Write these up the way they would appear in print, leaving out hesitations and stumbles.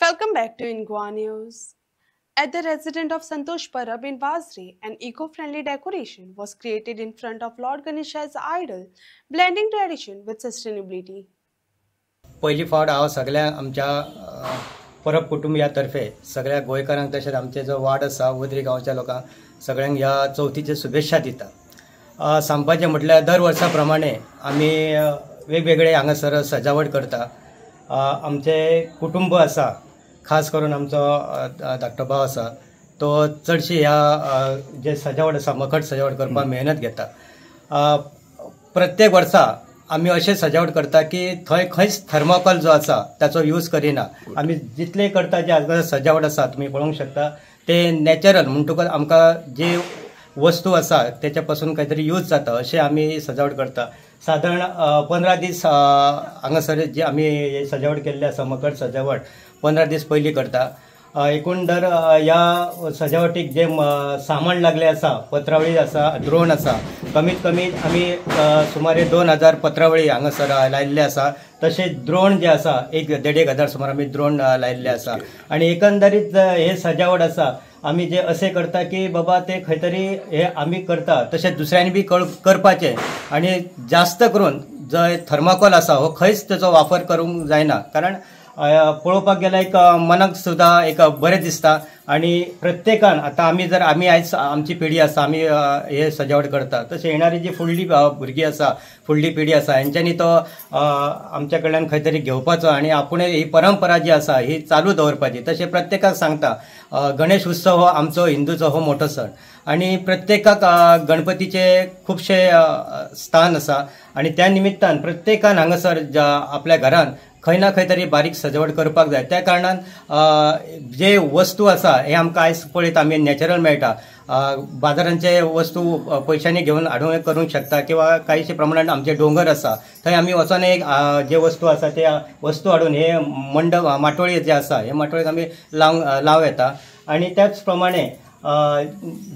Welcome back to Ingwa News. At the residence of Santosh Parab in Vazri, an eco-friendly decoration was created in front of Lord Ganesha's idol, blending tradition with sustainability. पहिली फावट हांव सगळ्या आमच्या परब कुटुंबियातर्फे सगळ्या गोंयकारांक तशेंच आमचे जो वार्ड आसा वद्री गांवच्या लोकांक सगळ्यांक ह्या चवथीचे शुभेच्छा दिता. सांगपाचें म्हटल्यार दर वर्सा प्रमाणे आमी वेगवेगळे हांगासर सजावट करता. आमचे कुटुंब आसा, खास करून आमचो धाकटो भाव आसा, तो चडशी ह्या जे सजावट आसा मखट सजावट करपाक मेहनत घेता. प्रत्येक वर्सा आमी अशें सजावट करता की थंय खंयच थर्माकोल जो आसा ताचो यूज करिना. आमी जितले करता जे सजावट आसा तुमी पळोवंक शकता ते नॅचरल म्हणटकच आमकां जे वस्तू आसा तेच्या पासून काहीतरी यूज जाता अशें आमी सजावट करता. साधारण 15 दीस हांगासर जे आमी सजावट केल्ली आसा मखट सजावट 15 दीस पयलीं करता. एकूण ह्या सजावटीक जे सामान लागले आसा, पत्रावळी आसा, द्रोण आसा, कमीत कमी आमी सुमारे 2000 पत्रावळी हांगासर लायिल्ले आसा. तशेंच द्रोण जे आसा 1,500 सुमार आमी द्रोण लायिल्ले आसा. आनी एकंदरीत हे सजावट आसा आमी जे असे करता की बाबा ते खंय तरी हे आमी करता तशेंच दुसऱ्यांनी बी करपाचें. आनी जास्त करून जो थर्माकोल आसा हो खंयच तेचो वापर करूंक जायना. कारण पळोवपाक गेल्यार एक मनाक सुद्धा एक बरें दिसता. आनी प्रत्येकान आतां आमी आयज आमची पिढी आसा, आमी हे सजावट करता, तशें येणारी जी फुडली भुरगीं आसा, फुडली पिढी आसा, हेंच्यांनी तो आमच्या कडल्यान खंय तरी घेवपाचो आनी आपूण ही परंपरा जी आसा ही चालू दवरपाची. तशें प्रत्येकाक सांगता गणेश उत्सव हो आमचो हिंदूचो हो मोठो सण आनी प्रत्येकाक गणपतीचे खुबशे स्थान आसा. आनी त्या निमित्तान प्रत्येकान हांगासर आपल्या घरान खंय ना खंय तरी बारीक सजावट करपाक जाय. त्या कारणान जे वस्तू आसा हे आमकां आयज पळयत आमी नॅचरल मेळटा. बाजारांचे वस्तू पयशांनी घेवन हाडून करूंक शकता किंवा कांयशे प्रमाणात आमचे डोंगर आसा थंय आमी वचोन एक जे वस्तू आसा ते वस्तू हाडून हे माटोळी जे आसा हे माटोळीक आमी लाव येता. आनी त्याच प्रमाणे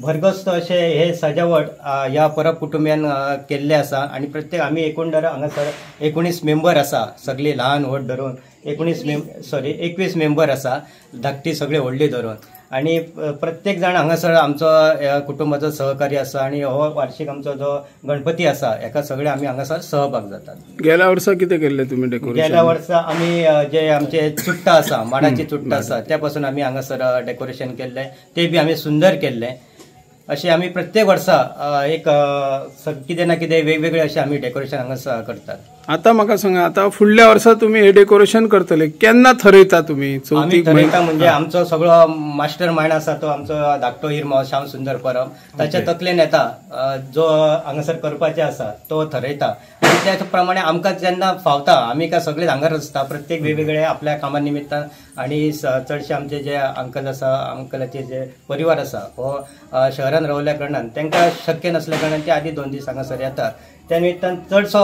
भरगस्त अशे हे सजावट ह्या परब कुटुंबियान केल्ले आसा. आनी प्रत्येक आमी एकूण हांगासर 19 मेंबर आसा, सगळी ल्हान व्हड धरून 21 मेंबर आसा, धाकटी सगळी व्हडली धरून. आनी प्रत्येक जाण हांगासर आमचो कुटुंबाचो सहकारी आसा. आनी हो वार्षिक आमचो जो गणपती आसा हेका सगळे आमी हांगासर सहभाग जातात. गेल्या वर्सा कितें केल्लें तुमी डेकोरेशन? गेल्या वर्सा आमी जे आमचे चुट्टा आसा, माडाची चुट्टा आसा त्या पासून आमी हांगासर डेकोरेशन केल्लें, ते बी आमी सुंदर केल्लें. अशें आमी प्रत्येक वर्सा एक कितें ना कितें वेगवेगळे अशें आमी डेकोरेशन हांगासर करतात. आता म्हाका सांगा, आता फुडल्या वर्सा तुम्ही हे डेकोरेशन करतले, केन्ना ठरयता तुम्ही? आमी ठरयता म्हणजे आमचो सगळो मास्टर मायंड आसा तो आमचो धाकटो हिरमो श्याम सुंदर परब, ताच्या तकलेन येता जो हांगासर करपाचे आसा तो ठरयता. आनी त्याच प्रमाणे आमकां जेन्ना फावता आमी काय सगळे हांगार आसता, प्रत्येक वेगवेगळे आपल्या कामा निमित्तान. आनी चडशे आमचे जे अंकल आसा, अंकलाचे जे परिवार आसा हो शहरान रावल्या कारणान तांकां शक्य नसल्या कारणान ते आदी 2 दीस हांगासर येतात. त्या निमित्तान चडसो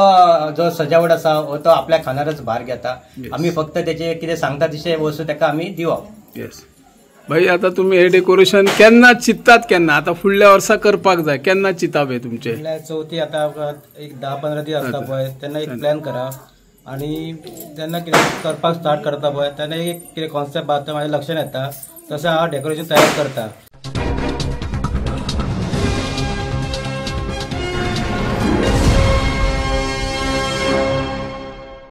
जो सजावट आसा हो तो आपल्या खानारच भार घेता. आमी फक्त तेचे कितें सांगता तशें वस्तू ताका आमी दिवप. येस भाई, आता तुम्ही हे डेकोरेशन केन्ना चिंततात? केन्ना आता फुडल्या वर्सा करपाक जाय, केन्ना चिंताप हे तुमचे? चवथी आता एक 10-15 दीस आसता पळय तेन्ना एक प्लॅन करा. आनी तेन्ना कितें करपाक स्टार्ट करता पळय तेन्ना एक कितें कॉन्सेप्ट आसा तो म्हाज्या लक्षांत येता तसें हांव डेकोरेशन तयार करता.